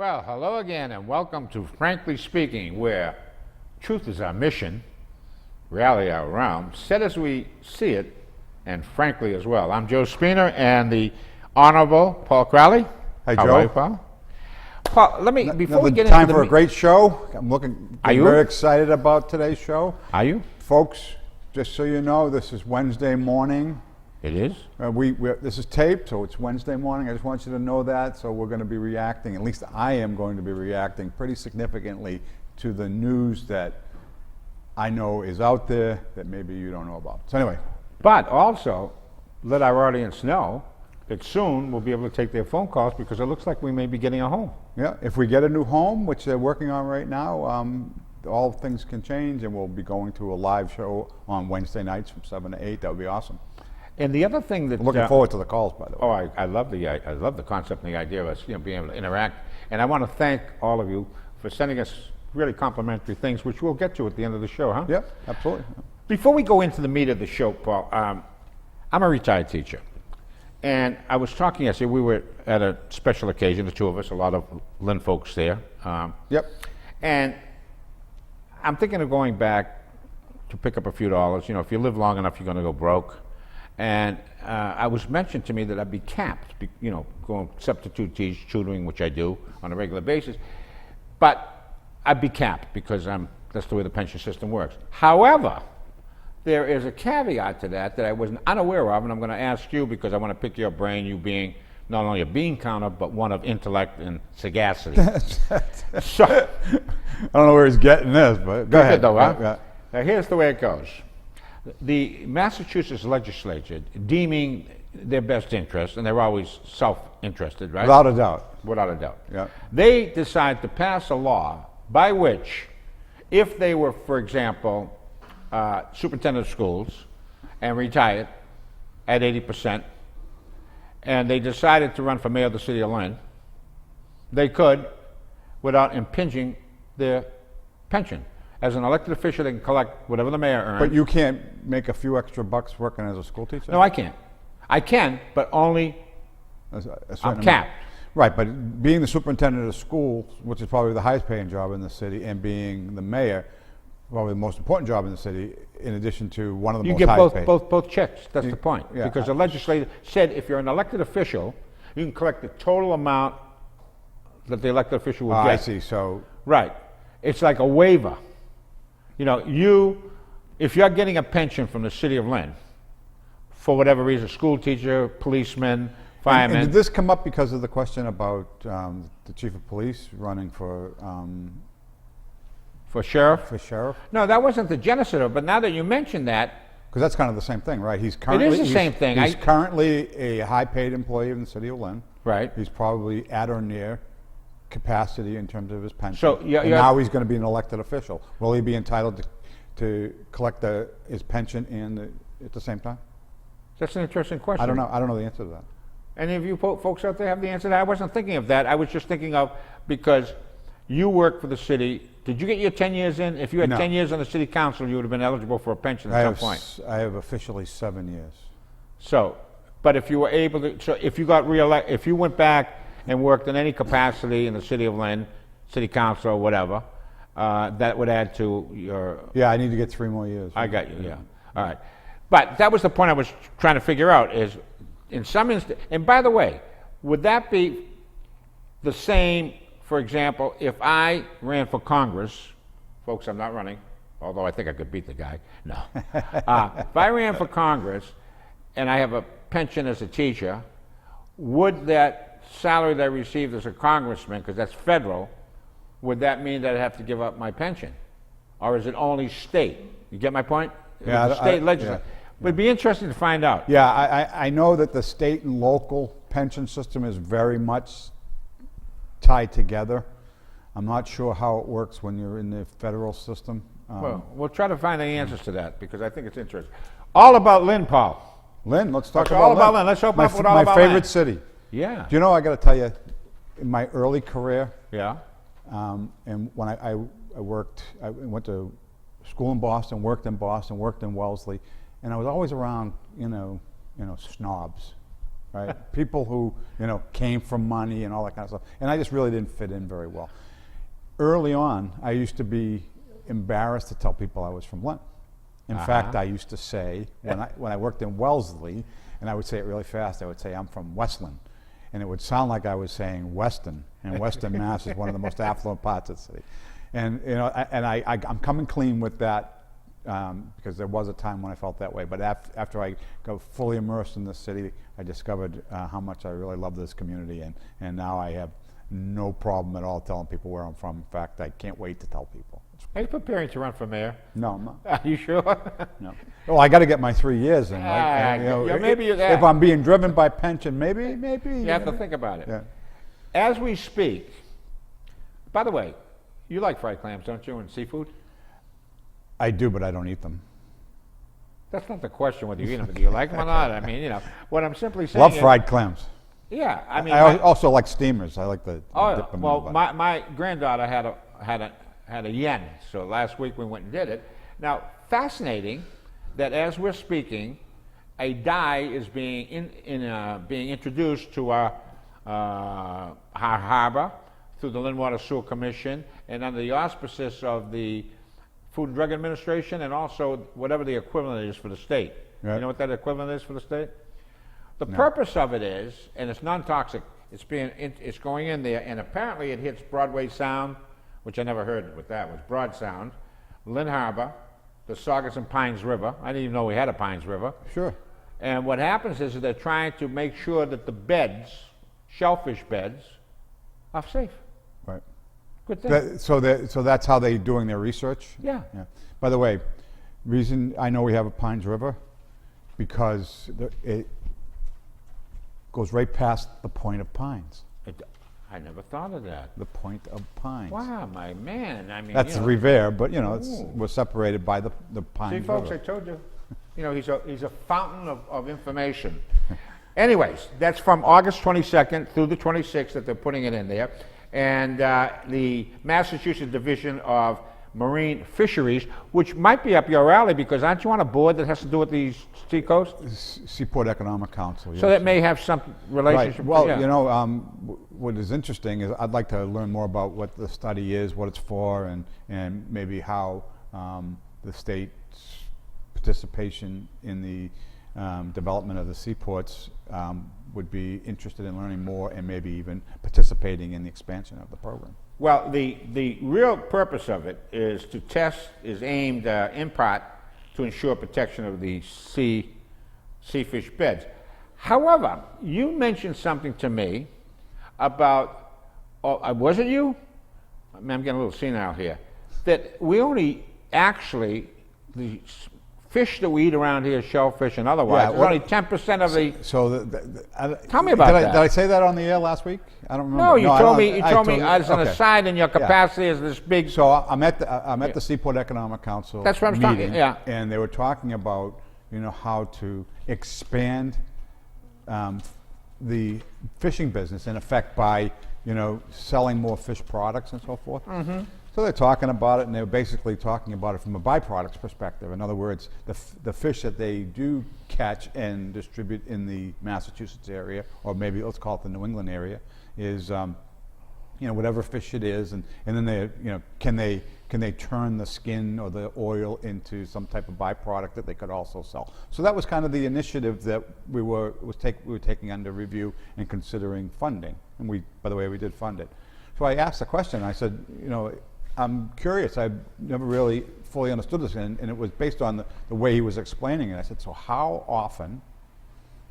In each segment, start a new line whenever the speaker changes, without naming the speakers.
Well, hello again, and welcome to Frankly Speaking, where truth is our mission, reality our realm, said as we see it, and frankly as well. I'm Joe Spina and the Honorable Paul Crowley.
Hey,
How
Joe.
are you, Paul? Paul, let me, before we get
time
into
for a great show. I'm very excited about today's show.
Are you?
Folks, just so you know, this is Wednesday morning.
It is?
This is taped, so it's Wednesday morning. I just want you to know that. So we're going to be reacting, at least I am going to be reacting pretty significantly to the news that I know is out there that maybe you don't know about. So anyway.
But also, let our audience know that soon we'll be able to take their phone calls because it looks like we may be getting a home.
Yeah, if we get a new home, which they're working on right now, all things can change, and we'll be going to a live show on Wednesday nights from 7 to 8. That would be awesome.
And the other thing that...
I'm looking forward to the calls, by the way.
Oh, I love the concept and the idea of us being able to interact. And I want to thank all of you for sending us really complimentary things, which we'll get to at the end of the show, huh?
Yeah, absolutely.
Before we go into the meat of the show, Paul, I'm a retired teacher. And I was talking yesterday, we were at a special occasion, the two of us, a lot of Lynn folks there.
Yep.
And I'm thinking of going back to pick up a few dollars. You know, if you live long enough, you're going to go broke. And I was mentioned to me that I'd be capped, going substitute tutoring, which I do on a regular basis. But I'd be capped because that's the way the pension system works. However, there is a caveat to that I was unaware of, and I'm going to ask you because I want to pick your brain, you being not only a bean counter, but one of intellect and sagacity. So,
I don't know where he's getting this, but go ahead.
Though, huh? Yeah. Now, here's the way it goes. The Massachusetts legislature, deeming their best interest, and they're always self-interested, right?
Without a doubt.
Without a doubt.
Yeah.
They decide to pass a law by which, if they were, for example, superintendent of schools and retired at 80%, and they decided to run for mayor of the city of Lynn, they could, without impinging their pension. As an elected official, they can collect whatever the mayor earns.
But you can't make a few extra bucks working as a school teacher?
No, I can't. I can, but only I'm capped.
Right, but being the superintendent of schools, which is probably the highest paying job in the city, and being the mayor, probably the most important job in the city, in addition to one of the most highest paid.
You get both checks. That's the point.
Yeah,
because the legislature said if you're an elected official, you can collect the total amount that the elected official will get.
I see. So
right, it's like a waiver. You know, if you're getting a pension from the city of Lynn, for whatever reason, school teacher, policeman, fireman.
And did this come up because of the question about the chief of police running for
sheriff?
For sheriff?
No, that wasn't the genesis of it, but now that you mention that.
Because that's kind of the same thing, right? It is
the same thing.
He's currently a high-paid employee in the city of Lynn.
Right.
He's probably at or near capacity in terms of his pension.
So,
and now he's going to be an elected official. Will he be entitled to collect his pension at the same time?
That's an interesting question.
I don't know. I don't know the answer to that.
Any of you folks out there have the answer to that? I wasn't thinking of that. I was just thinking of, because you work for the city. Did you get your 10 years in? If you had 10 years on the city council, you would have been eligible for a pension at some point.
I have officially 7 years.
So, but if you were able to, so if you got if you went back and worked in any capacity in the city of Lynn, city council or whatever, that would add to your...
Yeah, I need to get 3 more years.
I got you, yeah. All right. But that was the point I was trying to figure out is, in some instance, and by the way, would that be the same, for example, if I ran for Congress, folks, I'm not running, although I think I could beat the guy, no. If I ran for Congress and I have a pension as a teacher, would that salary that I received as a congressman, because that's federal, would that mean that I have to give up my pension? Or is it only state? You get my point?
Yeah,
the state legislature. Yeah. It'd be interesting to find out.
Yeah, I know that the state and local pension system is very much tied together. I'm not sure how it works when you're in the federal system.
Well, we'll try to find the answers to that because I think it's interesting. All about Lynn, Paul.
Lynn, let's talk
all about Lynn. Let's open up with all about
Lynn. My favorite
Lynn.
city.
Yeah.
Do you know, I got to tell you, in my early career,
yeah,
and when I worked, I went to school in Boston, worked in Wellesley, and I was always around, snobs. right? People who, came from money and all that kind of stuff. And I just really didn't fit in very well. Early on, I used to be embarrassed to tell people I was from Lynn. In fact, I used to say, when I worked in Wellesley, and I would say it really fast, I would say, I'm from Westland. And it would sound like I was saying Weston, and Weston, Mass. is one of the most affluent parts of the city. And I'm coming clean with that because there was a time when I felt that way. But after I got fully immersed in this city, I discovered how much I really love this community, and now I have no problem at all telling people where I'm from. In fact, I can't wait to tell people.
Are you preparing to run for mayor?
No, I'm not.
Are you sure?
No. Well, I got to get my 3 years in, right? And,
maybe
if I'm being driven by pension, maybe.
You have to think about it.
Yeah.
As we speak, by the way, you like fried clams, don't you, and seafood?
I do, but I don't eat them.
That's not the question whether you eat them. Do you like them or not? I mean, what I'm simply saying
Love
is,
fried clams.
Yeah, I mean,
I also like steamers. I like the dip them
well,
in the butter.
my granddaughter had a yen, so last week we went and did it. Now, fascinating that as we're speaking, a dye is being introduced to our harbor through the Lynn Water Sewer Commission and under the auspices of the Food and Drug Administration and also whatever the equivalent is for the state.
Right.
You know what that equivalent is for the state? The purpose of it is, and it's non-toxic, it's going in there, and apparently it hits Broadway Sound, which I never heard what that was, Broad Sound, Lynn Harbor, the Saugus and Pines River. I didn't even know we had a Pines River.
Sure.
And what happens is they're trying to make sure that the beds, shellfish beds, are safe.
Right.
Good thing.
So that's how they're doing their research?
Yeah.
By the way, reason I know we have a Pines River, because it goes right past the Point of Pines.
I never thought of that.
The Point of Pines.
Wow, my man. I mean,
That's Revere, but we're separated by the Pines
See, folks,
River.
I told you. He's a fountain of information. Anyways, that's from August 22nd through the 26th that they're putting it in there. And the Massachusetts Division of Marine Fisheries, which might be up your alley because aren't you on a board that has to do with these seacoasts?
Seaport Economic Council.
So that may have some relationship.
Right. Well,
yeah.
What is interesting is I'd like to learn more about what the study is, what it's for, and maybe how the state's participation in the development of the seaports would be interested in learning more and maybe even participating in the expansion of the program.
Well, the real purpose of it is aimed in part to ensure protection of the seafish beds. However, you mentioned something to me about, was it you? I mean, I'm getting a little senile here. That we only actually, the fish that we eat around here, shellfish and otherwise, is only 10% of the.
So,
tell me about that.
Did I say that on the air last week? I don't remember.
No, you told me as an
okay.
aside in your capacity as this big.
So I'm at the Seaport Economic Council.
That's what I'm
meeting,
talking. Yeah.
And they were talking about how to expand the fishing business in effect by selling more fish products and so forth. Mm-hmm. So they're talking about it, and they're basically talking about it from a byproducts perspective. In other words, the fish that they do catch and distribute in the Massachusetts area, or maybe let's call it the New England area, is whatever fish it is, and then they can they turn the skin or the oil into some type of byproduct that they could also sell. So that was kind of the initiative that we were taking under review and considering funding. And by the way, we did fund it. So I asked the question. I said, I'm curious. I've never really fully understood this, and it was based on the way he was explaining it. I said, so how often,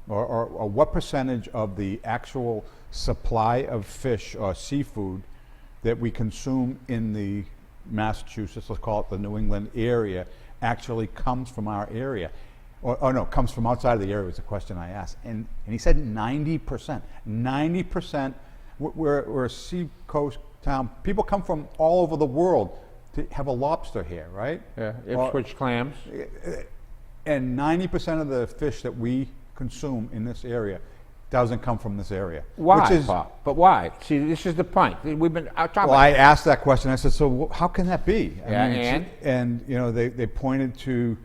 or what percentage of the actual supply of fish or seafood that we consume in the Massachusetts, let's call it the New England area, actually comes from our area? Or no, comes from outside of the area was the question I asked. And he said 90%. 90%, we're a seacoast town. People come from all over the world to have a lobster here, right?
Yeah, Ipswich clams.
And 90% of the fish that we consume in this area doesn't come from this area.
Why, Paul? But why? See, this is the point. We've been talking about.
I asked that question. I said, so how can that be?
And
they pointed to,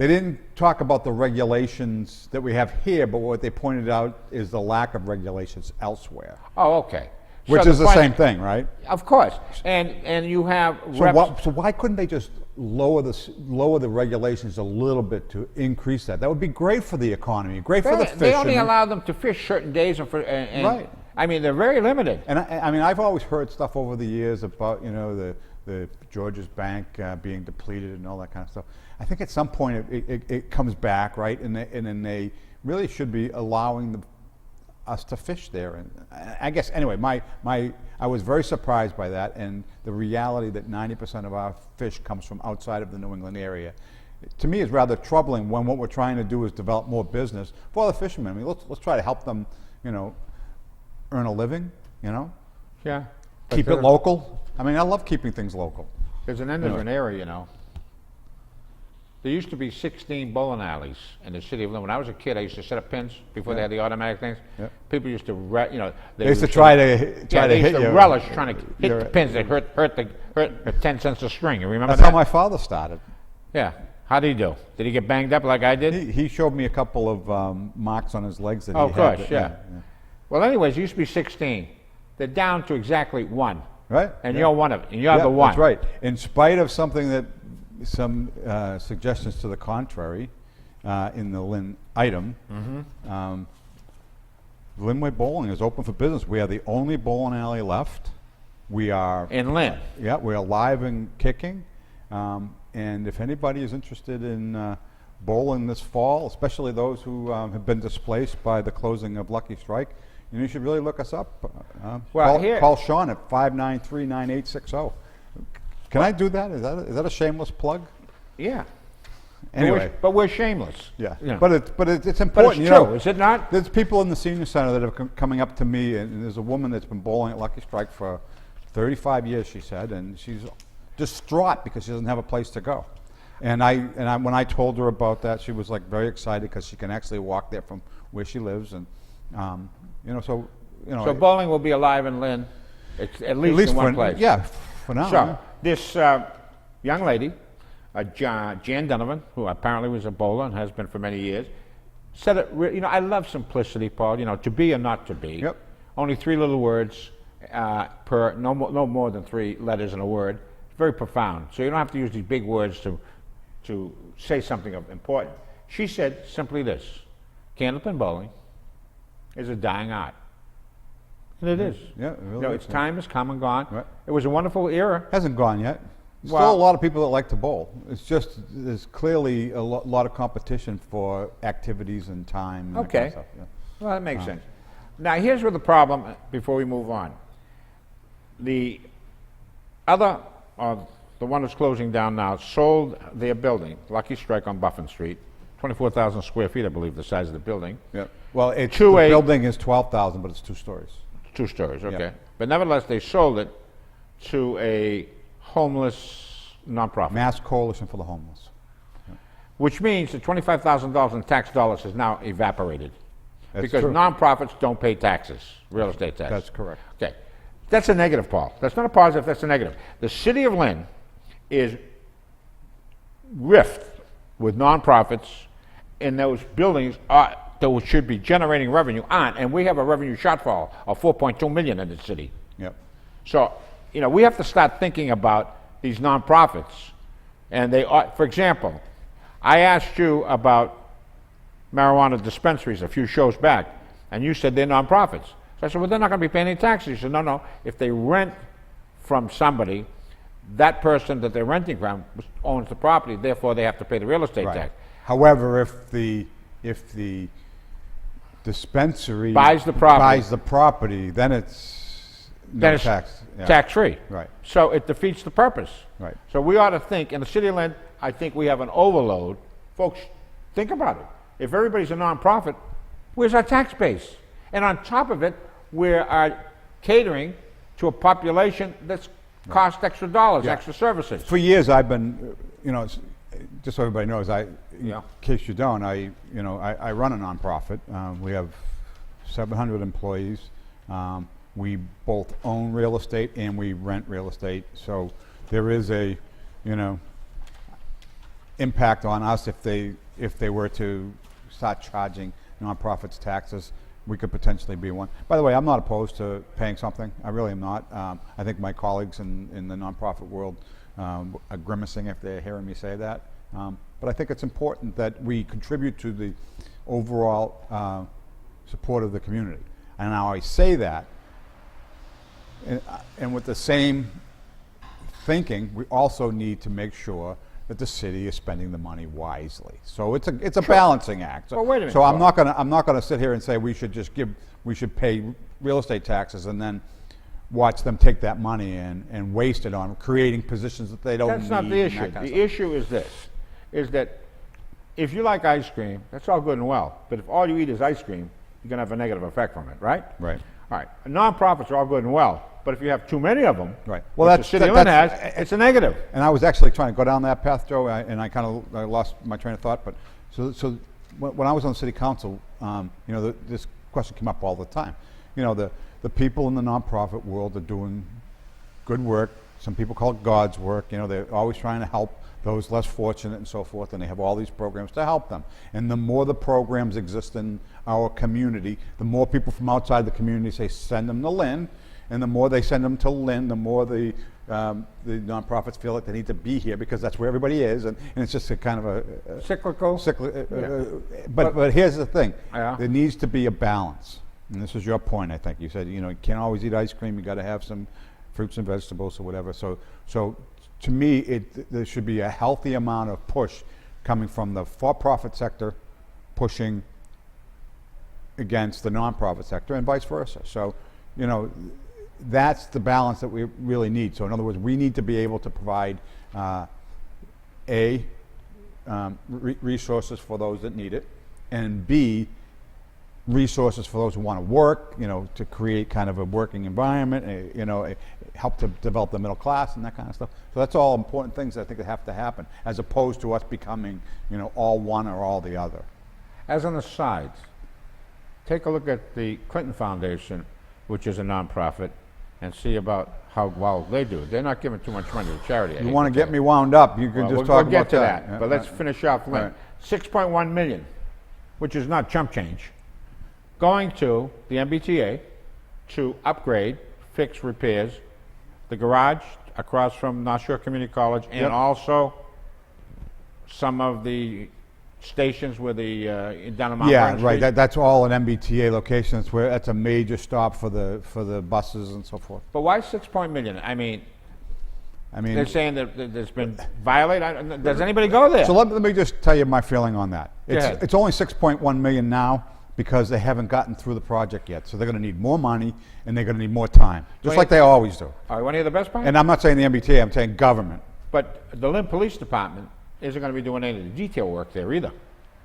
They didn't talk about the regulations that we have here, but what they pointed out is the lack of regulations elsewhere,
Oh, okay.
which
So
is the
point-
same thing, right?
Of course. And you have
So,
reps.
so why couldn't they just lower the regulations a little bit to increase that? That would be great for the economy, great for the fishermen.
They only allow them to fish certain days, and
Right.
I mean, they're very limited.
And I mean, I've always heard stuff over the years about, the George's Bank being depleted and all that kind of stuff. I think at some point it comes back, right? And then they really should be allowing us to fish there. And I guess, anyway, I was very surprised by that, and the reality that 90% of our fish comes from outside of the New England area, to me, is rather troubling when what we're trying to do is develop more business for the fishermen. I mean, let's try to help them, earn a living,
Yeah.
keep it local. I mean, I love keeping things local.
There's an end of an era, There used to be 16 bowling alleys in the city of Lynn. When I was a kid, I used to set up pins before they had the automatic things.
Yeah.
People used to,
They used to try to
they
hit
used to
you.
relish trying to hit
You're-
the pins that hurt 10 cents a string. You remember
That's
that?
how my father started.
Yeah. How did he do? Did he get banged up like I did?
He showed me a couple of marks on his legs that
Oh,
he
of
had.
course, yeah. Well, anyways, it used to be 16. They're down to exactly 1.
Right?
And
Yeah.
you're one of it. And you're
Yeah,
the one.
That's right. In spite of some suggestions to the contrary in the Lynn item, Linway Bowling is open for business. We are the only bowling alley left. We are
In Lynn.
Yeah, we're alive and kicking. And if anybody is interested in bowling this fall, especially those who have been displaced by the closing of Lucky Strike, you should really look us up. Call Sean at 593-9860. Can I do that? Is that a shameless plug?
Yeah.
Anyway,
But we're shameless.
yeah.
You know.
But it's
But
important.
it's true, is it not?
There's people in the senior center that are coming up to me, and there's a woman that's been bowling at Lucky Strike for 35 years, she said, and she's distraught because she doesn't have a place to go. And when I told her about that, she was like very excited because she can actually walk there from where she lives, and
So bowling will be alive in Lynn, at least in one place.
Yeah, for now.
So this young lady, Jan Donovan, who apparently was a bowler and has been for many years, said it. I love simplicity, Paul. To be or not to be.
Yep.
Only 3 little words per no more than 3 letters in a word. It's very profound. So you don't have to use these big words to say something of important. She said simply this: candlepin bowling is a dying art. And it is.
Yeah, it really is,
its time has come and gone.
Right.
It was a wonderful era.
Hasn't gone yet. Still
Well-
a lot of people that like to bowl. It's just there's clearly a lot of competition for activities and time. And that kind
Okay.
of stuff, yeah.
Well, that makes sense. Now, here's where the problem, before we move on. The other, the one that's closing down now, sold their building, Lucky Strike on Buffin Street, 24,000 square feet, I believe, the size of the building.
Yeah. Well, the
To a-
building is 12,000, but it's 2 stories.
2 stories, okay.
Yeah.
But nevertheless, they sold it to a homeless nonprofit,
Mass Coalition for the Homeless.
which means that $25,000 in tax dollars has now evaporated.
That's
because
true.
nonprofits don't pay taxes, real estate taxes.
That's correct.
Okay. That's a negative, Paul. That's not a positive, that's a negative. The city of Lynn is rift with nonprofits in those buildings that should be generating revenue on, and we have a revenue shortfall of $4.2 million in the city.
Yep.
So, we have to start thinking about these nonprofits. And they are, for example, I asked you about marijuana dispensaries a few shows back, and you said they're nonprofits. So I said, well, they're not going to be paying any taxes. You said, no. If they rent from somebody, that person that they're renting from owns the property, therefore they have to pay the real estate
Right.
tax.
However, if the dispensary
Buys the property.
then it's no
Then it's
tax. Yeah.
tax-free.
Right.
So it defeats the purpose.
Right.
So we ought to think, in the city of Lynn, I think we have an overload. Folks, think about it. If everybody's a nonprofit, where's our tax base? And on top of it, we are catering to a population that's cost extra dollars,
Yeah.
extra services.
For years, I've been, just so everybody knows, in
Yeah.
case you don't, I run a nonprofit. We have 700 employees. We both own real estate and we rent real estate. So there is impact on us if they were to start charging nonprofits taxes. We could potentially be one. By the way, I'm not opposed to paying something. I really am not. I think my colleagues in the nonprofit world are grimacing if they're hearing me say that. But I think it's important that we contribute to the overall support of the community. And now I say that, and with the same thinking, we also need to make sure that the city is spending the money wisely. So it's a balancing act. So,
well, wait a minute.
so I'm not gonna sit here and say we should pay real estate taxes and then watch them take that money and waste it on creating positions that they don't need.
That's not the issue. The issue is this, is that if you like ice cream, that's all good and well. But if all you eat is ice cream, you're going to have a negative effect from it, right?
Right.
All right. Nonprofits are all good and well. But if you have too many of them,
right. Well,
which the city of Lynn has, it's a negative.
And I was actually trying to go down that path, Joe, and I kind of lost my train of thought. But so when I was on the city council, this question came up all the time. The people in the nonprofit world are doing good work. Some people call it God's work. They're always trying to help those less fortunate and so forth, and they have all these programs to help them. And the more the programs exist in our community, the more people from outside the community say, send them to Lynn, and the more they send them to Lynn, the more the nonprofits feel like they need to be here because that's where everybody is, and it's just a kind of a
cyclical.
But here's the thing:
Yeah.
there needs to be a balance, and this is your point. I think you said you can't always eat ice cream. You got to have some fruits and vegetables or whatever. So to me, there should be a healthy amount of push coming from the for-profit sector, pushing against the nonprofit sector, and vice versa. So that's the balance that we really need. So in other words, we need to be able to provide resources for those that need it, and B, resources for those who want to work, to create kind of a working environment, help to develop the middle class and that kind of stuff. So that's all important things I think that have to happen, as opposed to us becoming, all one or all the other.
As an aside, take a look at the Clinton Foundation, which is a nonprofit, and see about how well they do. They're not giving too much money to charity.
You want to get me wound up, you can just talk
we'll get
about
to
that.
that. But let's finish off Lynn.
Right.
6.1 million, which is not chump change, going to the MBTA to upgrade, fix repairs, the garage across from North Shore Community College, and also some of the stations where the down on Mount Vernon Street.
Right. That's all an MBTA location. That's a major stop for the buses and so forth.
But why 6 million? I mean, they're saying that there's been violated. Does anybody go there?
So let me just tell you my feeling on that.
Go ahead.
It's only 6.1 million now because they haven't gotten through the project yet. So they're going to need more money and they're going to need more time, just like they always do.
All right, want to hear the best part?
And I'm not saying the MBTA. I'm saying government.
But the Lynn Police Department isn't going to be doing any of the detail work there either.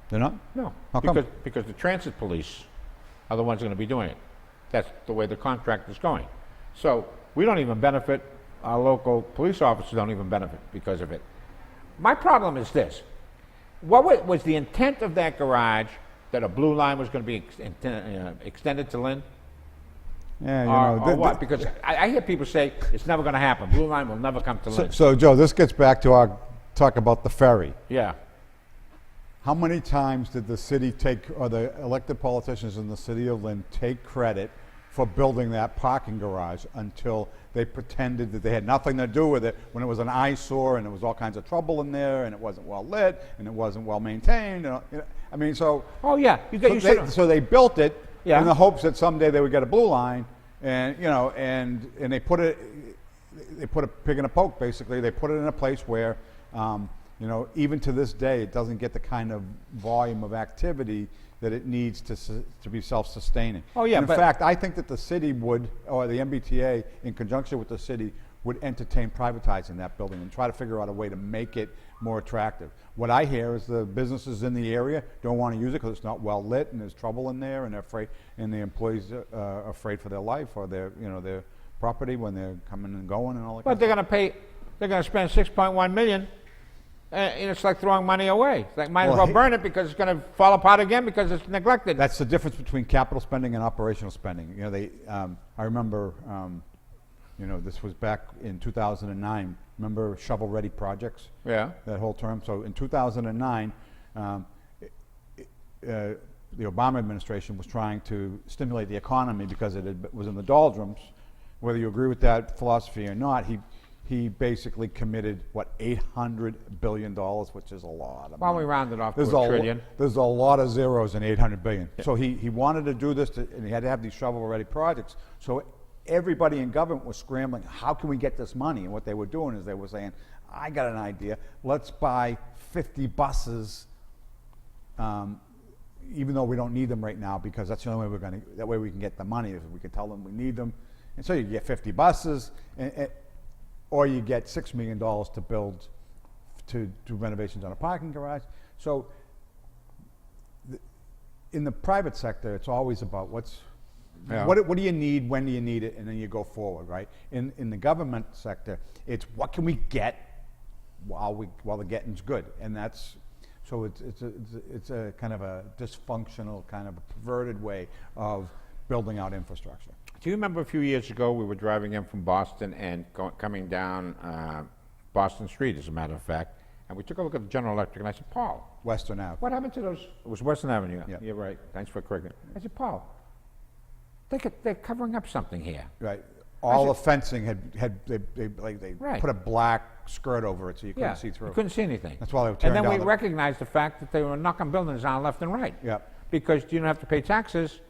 They're not?
No,
How come?
because the transit police are the ones going to be doing it. That's the way the contract is going. So we don't even benefit. Our local police officers don't even benefit because of it. My problem is this: what was the intent of that garage that a blue line was going to be extended to Lynn?
Yeah,
or what? Because I hear people say it's never going to happen. Blue line will never come to Lynn.
So Joe, this gets back to our talk about the ferry.
Yeah.
How many times did the city or the elected politicians in the city of Lynn take credit for building that parking garage until they pretended that they had nothing to do with it when it was an eyesore and there was all kinds of trouble in there and it wasn't well lit and it wasn't well maintained? So.
Oh yeah.
So they built it
in
the hopes that someday they would get a blue line, and they put a pig in a poke basically. They put it in a place where. Even to this day, it doesn't get the kind of volume of activity that it needs to be self-sustaining.
Oh yeah.
In fact, I think that the city would, or the MBTA, in conjunction with the city, would entertain privatizing that building and try to figure out a way to make it more attractive. What I hear is the businesses in the area don't want to use it because it's not well lit and there's trouble in there, and they're afraid, and the employees are afraid for their life or their property when they're coming and going and all that.
But they're going to pay. They're going to spend 6.1 million. And it's like throwing money away. It's like might as well burn it because it's going to fall apart again because it's neglected.
That's the difference between capital spending and operational spending. I remember This was back in 2009. Remember shovel-ready projects?
Yeah.
That whole term. So in 2009, the Obama administration was trying to stimulate the economy because was in the doldrums. Whether you agree with that philosophy or not, he basically committed, $800 billion, which is a lot of
Well,
money.
we rounded off to a trillion.
There's a lot of zeros in 800 billion. Yeah. So he wanted to do this, and he had to have these shovel-ready projects. So everybody in government was scrambling, how can we get this money? And what they were doing is they were saying, I got an idea, let's buy 50 buses, even though we don't need them right now, because that's the only way that way we can get the money, is we can tell them we need them. And so you get 50 buses, or you get $6 million to build, to do renovations on a parking garage. So in the private sector, it's always about what do you need, when do you need it, and then you go forward, right? In the government sector, it's what can we get while the getting's good, and that's so it's a kind of a dysfunctional, kind of a perverted way of building out infrastructure.
Do you remember a few years ago we were driving in from Boston and coming down Boston Street, as a matter of fact, and we took a look at the General Electric, and I said, Paul,
Western Ave.
what happened to those? It was Western Avenue.
Yeah.
You're right. Thanks for correcting. I said, Paul, they're covering up something here.
Right. All the fencing they
Right.
put a black skirt over it so you couldn't see through.
You couldn't see anything.
That's why they were tearing
And then
down
we recognized the fact that they were knocking buildings down left and right.
Yeah.
Because you don't have to pay taxes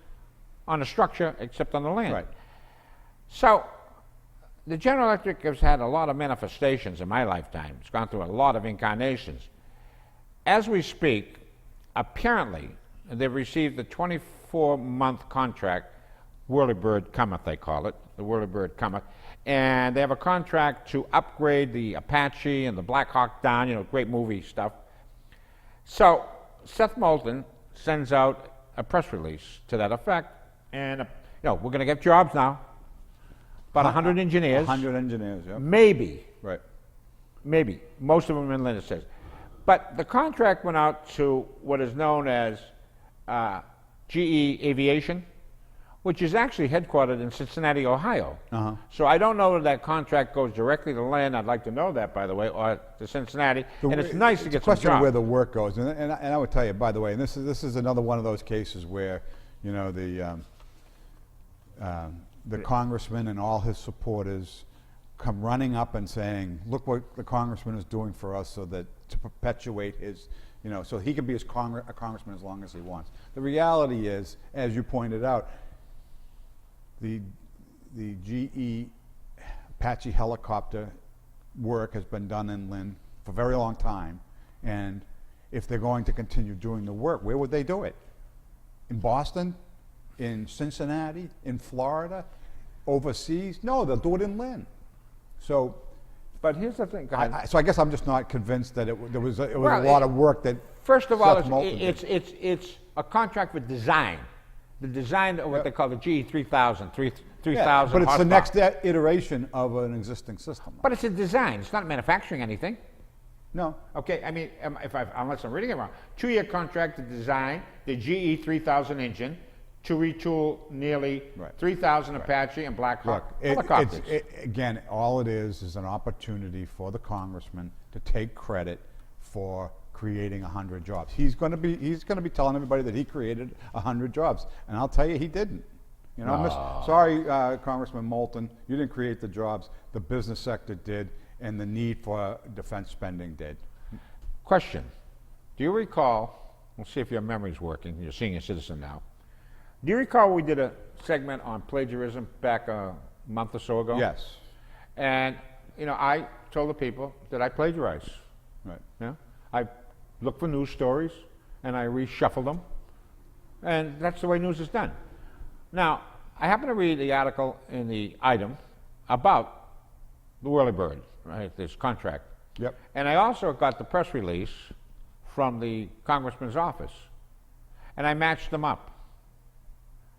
on the structure except on the land.
Right.
So the General Electric has had a lot of manifestations in my lifetime. It's gone through a lot of incarnations. As we speak, apparently they've received the 24-month contract, Whirlybird Cometh, they call it, the Whirlybird Cometh, and they have a contract to upgrade the Apache and the Black Hawk Down, great movie stuff. So Seth Moulton sends out a press release to that effect, and we're going to get jobs now. About 100 engineers.
100 engineers, yeah.
Maybe.
Right.
Maybe. Most of them in Lynn, it says. But the contract went out to what is known as GE Aviation, which is actually headquartered in Cincinnati, Ohio.
Uh-huh.
So I don't know if that contract goes directly to Lynn. I'd like to know that, by the way, or to Cincinnati. And it's nice to get some
jobs. It's a question of where
jobs.
the work goes. And I would tell you, by the way, and this is another one of those cases where, the congressman and all his supporters come running up and saying, look what the congressman is doing for us, so that to perpetuate his, so he can be a congressman as long as he wants. The reality is, as you pointed out, the GE Apache helicopter work has been done in Lynn for a very long time, and if they're going to continue doing the work, where would they do it? In Boston? In Cincinnati? In Florida? Overseas? No, they'll do it in Lynn. So,
But here's the thing. Go ahead.
so I guess I'm just not convinced that it was a lot of work that.
First of all,
Seth Moulton did.
it's a contract with design. The design of what they call the GE 3000, 3000
but it's
horsepower.
the next iteration of an existing system.
But it's a design. It's not manufacturing anything.
No.
Okay, I mean, unless I'm reading it wrong. 2-year contract to design the GE 3000 engine to retool nearly 3,000 Apache and Black Hawk helicopters.
Again, all it is an opportunity for the congressman to take credit for creating 100 jobs. He's going to be telling everybody that he created 100 jobs, and I'll tell you, he didn't. Sorry, Congressman Moulton, you didn't create the jobs. The business sector did, and the need for defense spending did.
Question: do you recall? We'll see if your memory's working. You're a senior citizen now. Do you recall we did a segment on plagiarism back a month or so ago?
Yes.
And I told the people that I plagiarize.
Right.
I look for news stories and I reshuffle them, and that's the way news is done. Now, I happen to read the article in the item about the Whirlybird, right? This contract.
Yep.
And I also got the press release from the congressman's office, and I matched them up.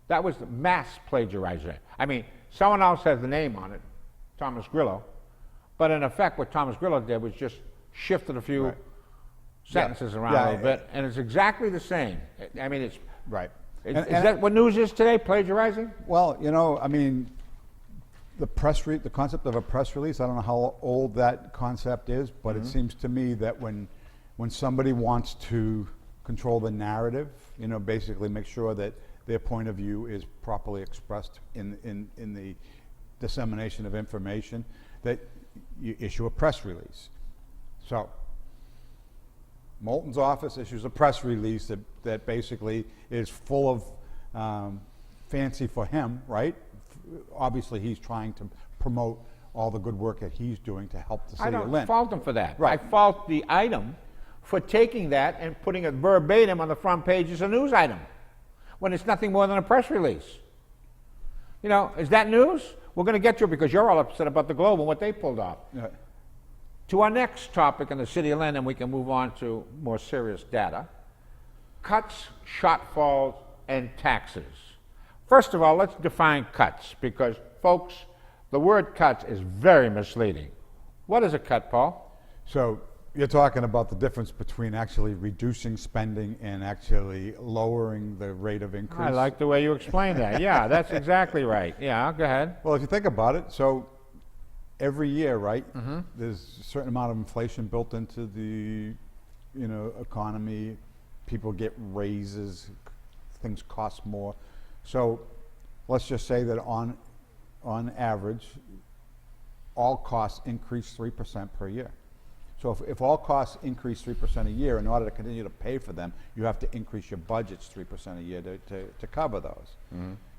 That was the mass plagiarizing. I mean, someone else has the name on it, Thomas Grillo, but in effect what Thomas Grillo did was just shifted a few sentences around a little bit, and it's exactly the same. I mean, it's...
Right.
Is that what news is today, plagiarizing?
Well, I mean, the concept of a press release, I don't know how old that concept is, but it seems to me that when somebody wants to control the narrative, basically make sure that their point of view is properly expressed in the dissemination of information, that you issue a press release. So Moulton's office issues a press release that basically is full of fancy for him, right? Obviously, he's trying to promote all the good work that he's doing to help the city of Lynn.
I don't fault him for that.
Right.
I fault the item for taking that and putting it verbatim on the front page as a news item, when it's nothing more than a press release. Is that news? We're going to get to it because you're all upset about the Globe and what they pulled off.
Yeah.
To our next topic in the city of Lynn, and we can move on to more serious data: cuts, shortfalls, and taxes. First of all, let's define cuts, because, folks, the word cuts is very misleading. What is a cut, Paul?
So you're talking about the difference between actually reducing spending and actually lowering the rate of increase.
I like the way you explain that. Yeah, that's exactly right. Yeah, go ahead.
Well, if you think about it, so every year, right, there's a certain amount of inflation built into the economy. People get raises, things cost more. So let's just say that on average, all costs increase 3% per year. So if all costs increase 3% a year, in order to continue to pay for them, you have to increase your budgets 3% a year to cover those.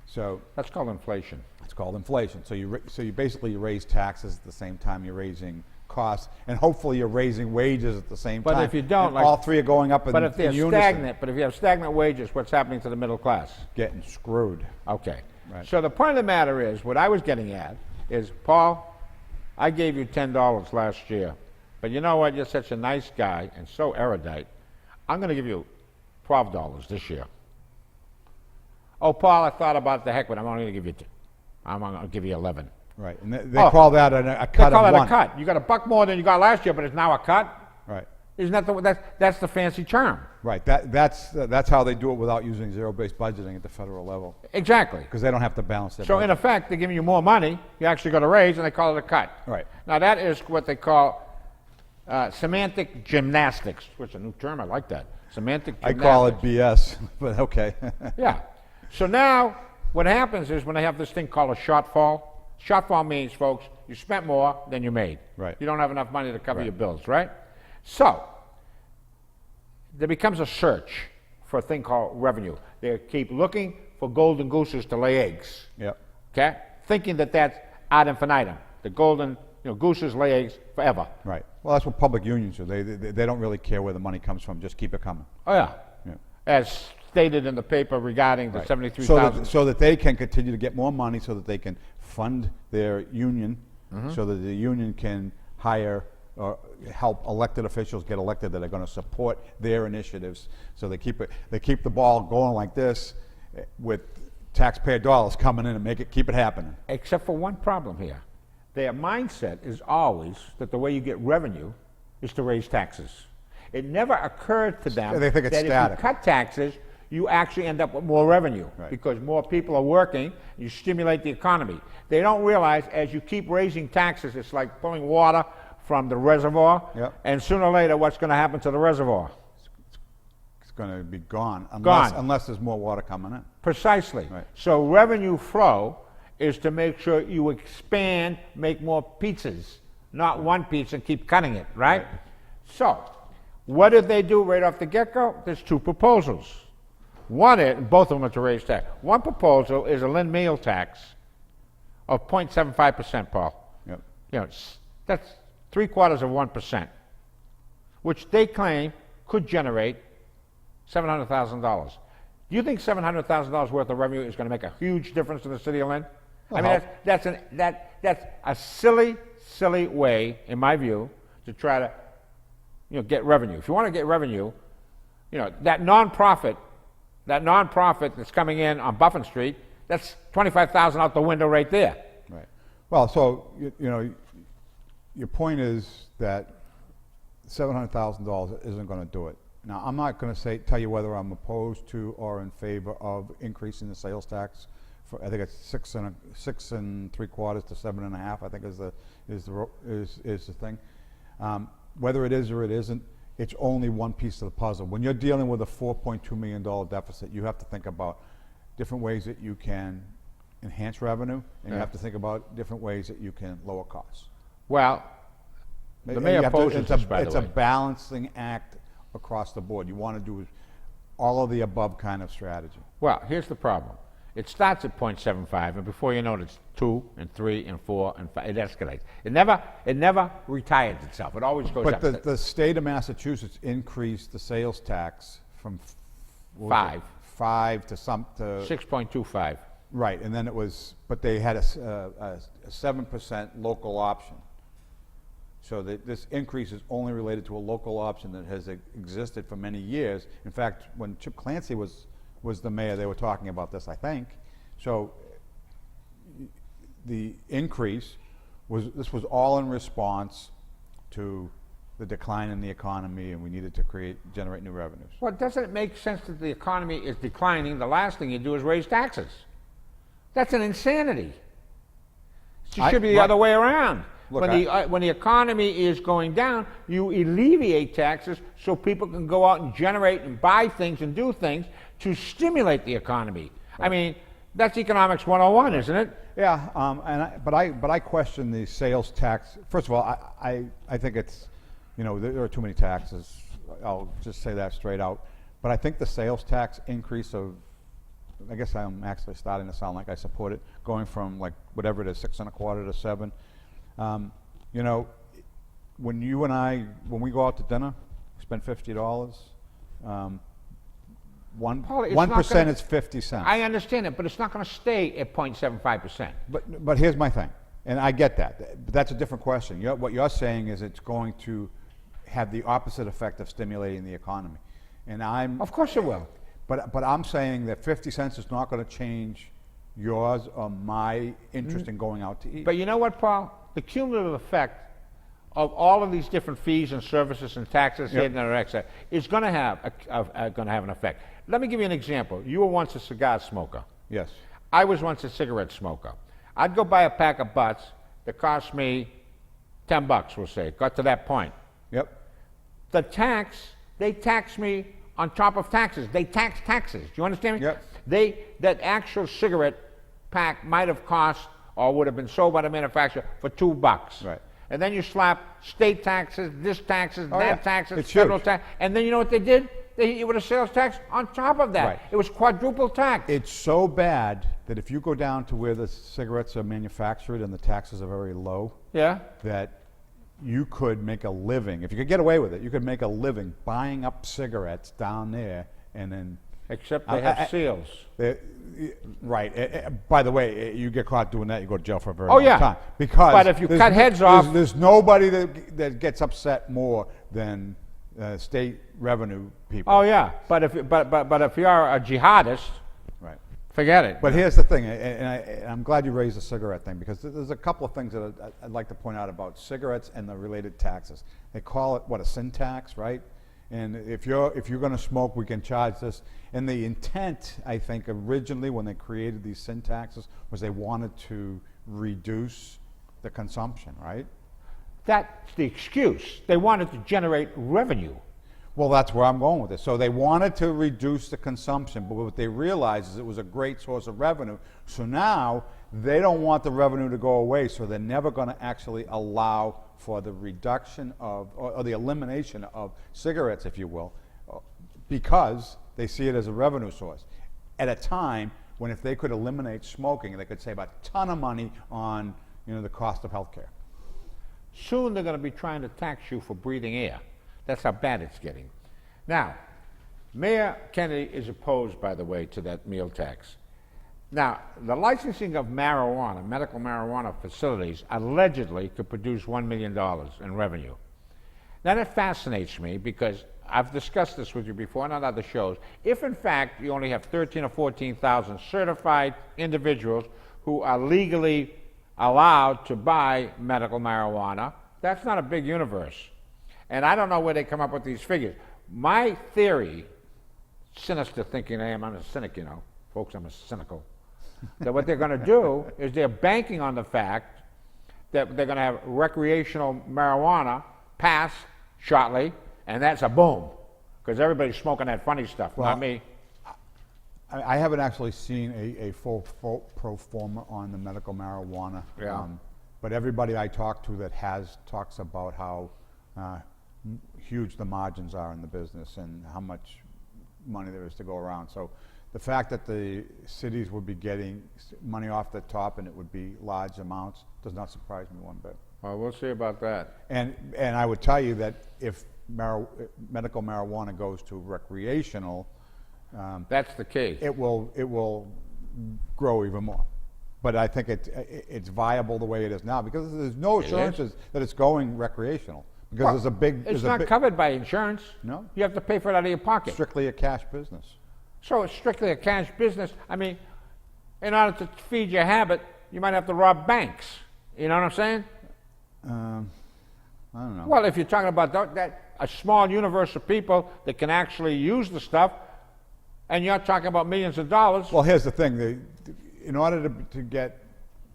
So
that's called inflation.
It's called inflation. So you basically raise taxes at the same time you're raising costs, and hopefully you're raising wages at the same time.
But if you don't,
and all three are going up in
But if they're
unison.
stagnant, but if you have stagnant wages, what's happening to the middle class?
Getting screwed.
Okay.
Right.
So the point of the matter is, what I was getting at is, Paul, I gave you $10 last year, but you know what? You're such a nice guy and so erudite. I'm going to give you $12 this year. Oh, Paul, I thought about the heck, but I'm only going to give you I'm going to give you 11.
Right, and they call that a cut
They call
of
that
one.
a cut. You got a buck more than you got last year, but it's now a cut.
Right.
Isn't that that's the fancy term?
Right. That's how they do it without using zero-based budgeting at the federal level,
Exactly.
because they don't have to balance their
So
budget.
in effect, they're giving you more money. You actually got a raise, and they call it a cut.
Right.
Now that is what they call semantic gymnastics, which is a new term. I like that. Semantic
I
gymnastics.
call it BS, but okay.
Yeah. So now what happens is when they have this thing called a shortfall. Shortfall means, folks, you spent more than you made.
Right.
You don't have enough money to cover
Right.
your bills, right? So there becomes a search for a thing called revenue. They keep looking for golden gooses to lay eggs.
Yep.
Okay? Thinking that that's ad infinitum. The golden gooses lay eggs forever.
Right. Well, that's what public unions do. They don't really care where the money comes from. Just keep it coming.
Oh yeah.
Yeah.
As stated in the paper regarding the
Right.
73,000.
So that they can continue to get more money, so that they can fund their union, so that the union can hire or help elected officials get elected that are going to support their initiatives. So they keep the ball going like this, with taxpayer dollars coming in and keep it happening.
Except for one problem here. Their mindset is always that the way you get revenue is to raise taxes. It never occurred to them
They think it's
that
static.
if you cut taxes, you actually end up with more revenue,
Right.
because more people are working, you stimulate the economy. They don't realize as you keep raising taxes, it's like pulling water from the reservoir,
Yep.
and sooner or later, what's going to happen to the reservoir?
It's going to be gone
Gone.
unless there's more water coming in.
Precisely.
Right.
So revenue flow is to make sure you expand, make more pizzas, not one pizza and keep cutting it, right? So what did they do right off the get-go? There's two proposals. One is, both of them are to raise tax. One proposal is a Lynn meal tax of 0.75%, Paul.
Yep.
That's 0.75%, which they claim could generate $700,000. Do you think $700,000 worth of revenue is going to make a huge difference in the city of Lynn? I mean, that's a silly way, in my view, to try to get revenue. If you want to get revenue, that nonprofit that's coming in on Buffin Street, that's $25,000 out the window right there.
Right. Well, so your point is that $700,000 isn't going to do it. Now, I'm not going to tell you whether I'm opposed to or in favor of increasing the sales tax I think it's 6.75 to 7.5. I think is the thing. Whether it is or it isn't, it's only one piece of the puzzle. When you're dealing with a $4.2 million deficit, you have to think about different ways that you can enhance revenue, and you have to think about different ways that you can lower costs.
Well, the mayor opposes this, by the way.
It's a balancing act across the board. You want to do all of the above kind of strategy.
Well, here's the problem. It starts at 0.75, and before you know it, it's 2 and 3 and 4 and 5. It escalates. It never retires itself. It always goes up.
But the state of Massachusetts increased the sales tax from
5
to
6.25.
Right, and then it was, but they had a 7% local option. So this increase is only related to a local option that has existed for many years. In fact, when Chip Clancy was the mayor, they were talking about this, I think. So the increase this was all in response to the decline in the economy, and we needed to generate new revenues.
Well, doesn't it make sense that the economy is declining? The last thing you do is raise taxes. That's an insanity. It should be the other way around.
Look,
when the economy is going down, you alleviate taxes so people can go out and generate and buy things and do things to stimulate the economy. Right. I mean, that's economics 101, isn't it?
Yeah, but I question the sales tax. First of all, I think it's, there are too many taxes. I'll just say that straight out. But I think the sales tax increase I guess I'm actually starting to sound like I support it, going from like whatever it is, 6.25 to 7. When you and when we go out to dinner, we spend $50. 1% is 50 cents.
I understand it, but it's not going to stay at 0.75%.
But here's my thing, and I get that. But that's a different question. What you're saying is it's going to have the opposite effect of stimulating the economy, and
Of course it will.
But I'm saying that 50 cents is not going to change yours or my interest in going out to eat.
But you know what, Paul? The cumulative effect of all of these different fees and services and taxes is going to have an effect. Let me give you an example. You were once a cigar smoker.
Yes.
I was once a cigarette smoker. I'd go buy a pack of butts that cost me $10, we'll say. It got to that point.
Yep.
They tax me on top of taxes. They tax taxes. Do you understand me?
Yep.
That actual cigarette pack might have cost or would have been sold by the manufacturer for $2.
Right.
And then you slap state taxes, taxes, taxes,
it's
federal
huge.
tax, and then you know what they did? They hit you with a sales tax on top of that.
Right.
It was quadruple tax.
It's so bad that if you go down to where the cigarettes are manufactured and the taxes are very low, that you could make a living. If you could get away with it, you could make a living buying up cigarettes down there and then...
Except they have seals.
Right. By the way, you get caught doing that, you go to jail for a very long time. Because
but if you cut heads off...
There's nobody that gets upset more than state revenue people.
Oh, yeah. But if you are a jihadist,
right,
forget it.
But here's the thing, and I'm glad you raised the cigarette thing, because there's a couple of things that I'd like to point out about cigarettes and the related taxes. They call it, a sin tax, right? And if you're going to smoke, we can charge this. And the intent, I think, originally when they created these sin taxes was they wanted to reduce the consumption, right?
That's the excuse. They wanted to generate revenue.
Well, that's where I'm going with this. So they wanted to reduce the consumption, but what they realized is it was a great source of revenue. So now they don't want the revenue to go away, so they're never going to actually allow for the reduction of, or the elimination of cigarettes, if you will, because they see it as a revenue source. At a time when if they could eliminate smoking, they could save a ton of money on the cost of health care.
Soon they're going to be trying to tax you for breathing air. That's how bad it's getting. Now, Mayor Kennedy is opposed, by the way, to that meal tax. Now, the licensing of marijuana, medical marijuana facilities, allegedly could produce $1 million in revenue. Now, that fascinates me because I've discussed this with you before on other shows. If, in fact, you only have 13 or 14,000 certified individuals who are legally allowed to buy medical marijuana, that's not a big universe. And I don't know where they come up with these figures. My theory, sinister thinking I am, I'm a cynic, folks, I'm a cynical. that what they're going to do is they're banking on the fact that they're going to have recreational marijuana pass shortly, and that's a boom, because everybody's smoking that funny stuff,
Well,
not me.
I haven't actually seen a full pro forma on the medical marijuana.
Yeah.
But everybody I talk to that has talks about how huge the margins are in the business and how much money there is to go around. So the fact that the cities would be getting money off the top and it would be large amounts does not surprise me one bit.
Well, we'll see about that.
And I would tell you that if medical marijuana goes to recreational,
That's the case.
it will grow even more. But I think it's viable the way it is now because there's no assurances that it's going recreational because
Well,
there's a big.
It's not covered by insurance.
No.
You have to pay for it out of your pocket.
Strictly a cash business.
So it's strictly a cash business. I mean, in order to feed your habit, you might have to rob banks. You know what I'm saying?
I don't know.
Well, if you're talking about that a small universe of people that can actually use the stuff, and you're talking about millions of dollars.
Well, here's the thing: in order to get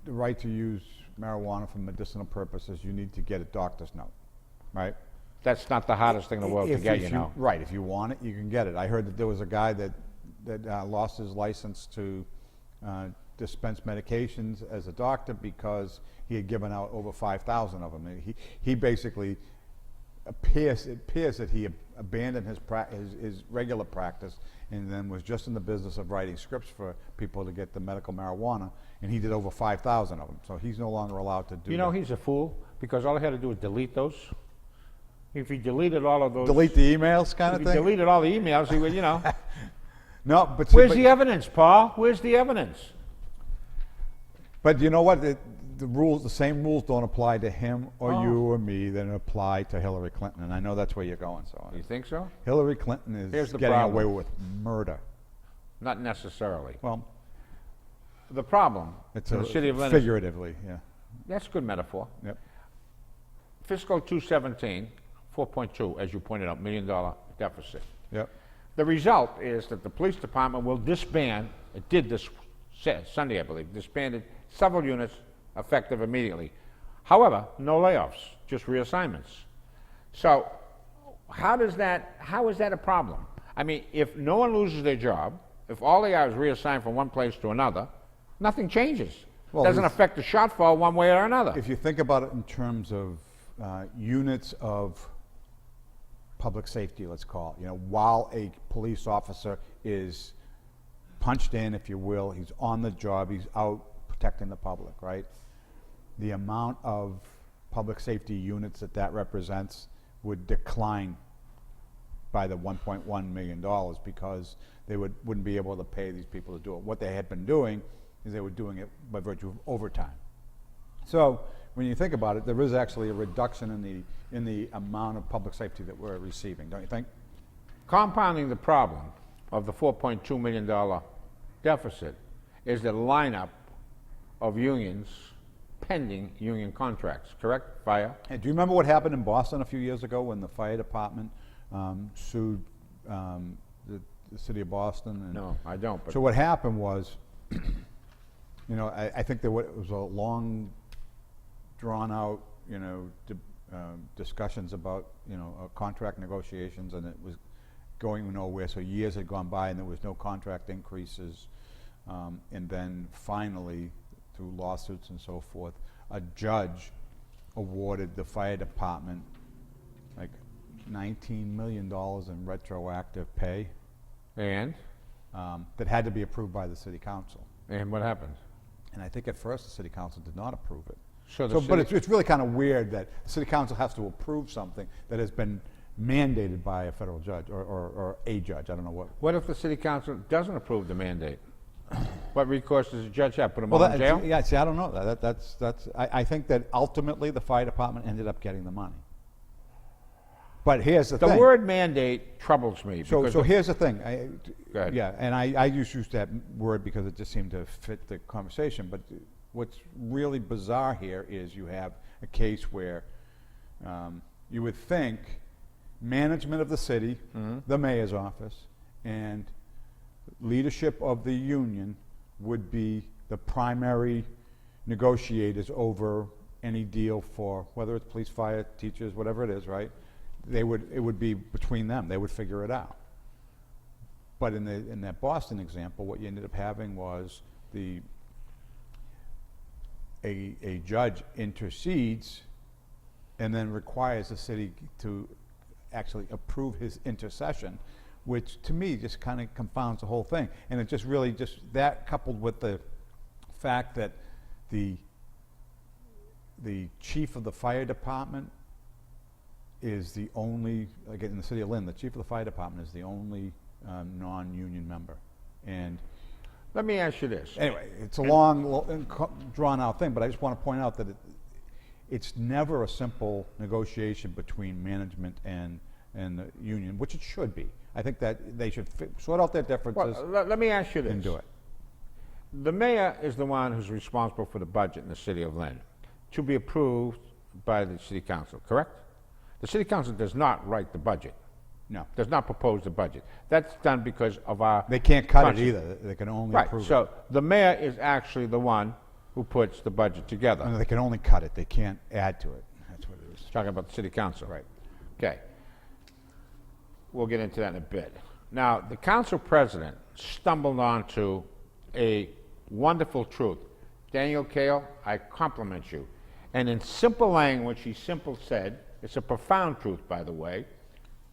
the right to use marijuana for medicinal purposes, you need to get a doctor's note, right?
That's not the hardest thing in the world to get, you know.
Right. If you want it, you can get it. I heard that there was a guy that lost his license to dispense medications as a doctor because he had given out over 5,000 of them. He basically appears that he abandoned his regular practice and then was just in the business of writing scripts for people to get the medical marijuana, and he did over 5,000 of them. So he's no longer allowed to do.
You know,
that.
he's a fool because all he had to do was delete those. If he deleted all of those,
Delete the emails, kind
if
of
he
thing.
deleted all the emails, he would, you know.
No, but see,
Where's
but-
the evidence, Paul? Where's the evidence?
But you know what? The same rules don't apply to him or
Oh.
you or me that apply to Hillary Clinton. And I know that's where you're going. So
You think so?
Hillary Clinton
Here's
is
the
getting
problem.
away with murder.
Not necessarily.
Well,
The problem
it's
in the city of Lynn is,
figuratively, yeah.
that's a good metaphor.
Yep.
Fiscal 217, 4.2, as you pointed out, $1 million deficit.
Yep.
The result is that the police department will disband, it did this Sunday, I believe, disbanded several units effective immediately. However, no layoffs, just reassignments. So how is that a problem? I mean, if no one loses their job, if all they are is reassigned from one place to another, nothing changes.
Well,
Doesn't
this-
affect the shortfall one way or another.
If you think about it in terms of units of public safety, let's call it, you know, while a police officer is punched in, if you will, he's on the job, he's out protecting the public, right? The amount of public safety units that represents would decline by the $1.1 million because they wouldn't be able to pay these people to do it. What they had been doing is they were doing it by virtue of overtime. So when you think about it, there is actually a reduction in the amount of public safety that we're receiving, don't you think?
Compounding the problem of the $4.2 million deficit is the lineup of unions pending union contracts, correct? Fire?
Hey, do you remember what happened in Boston a few years ago when the fire department sued the city of Boston? And
No, I don't. But
so what happened was, you know, I think it was a long, drawn-out, you know, discussions about, you know, contract negotiations, and it was going nowhere. So years had gone by, and there was no contract increases, and then finally, through lawsuits and so forth, a judge awarded the fire department like $19 million in retroactive pay
and
that had to be approved by the city council.
what happened?
And I think at first the city council did not approve it.
So the
So, but
city-
it's really kind of weird that the city council has to approve something that has been mandated by a federal judge or a judge. I don't know what.
What if the city council doesn't approve the mandate? What recourse does the judge have? Put him
Well,
all in jail?
yeah. See, I don't know. I think that ultimately the fire department ended up getting the money. But here's the
The
thing.
word mandate troubles me.
So
because
here's the thing.
Go ahead.
Yeah, and I just used that word because it just seemed to fit the conversation. But what's really bizarre here is you have a case where you would think management of the city, the mayor's office, and leadership of the union would be the primary negotiators over any deal for, whether it's police, fire, teachers, whatever it is, right? It would be between them. They would figure it out. But in that Boston example, what you ended up having was a judge intercedes and then requires the city to actually approve his intercession, which to me just kind of confounds the whole thing. And it just really that coupled with the fact that the chief of the fire department is the only, like in the city of Lynn, the chief of the fire department is the only non-union member. And
Let me ask you this.
anyway, it's a long, drawn-out thing, but I just want to point out that it's never a simple negotiation between management and the union, which it should be. I think that they should sort out their differences
Well, let me ask you this.
and do it.
The mayor is the one who's responsible for the budget in the city of Lynn, to be approved by the city council, correct? The city council does not write the budget,
No,
does not propose the budget. That's done because of our...
they can't cut it
conscience.
either. They can only
Right,
approve it.
so the mayor is actually the one who puts the budget together.
No, they can only cut it. They can't add to it. That's what it is.
Talking about the city council.
Right.
Okay. We'll get into that in a bit. Now, the council president stumbled onto a wonderful truth. Daniel Kale, I compliment you. And in simple language, he simply said, it's a profound truth, by the way,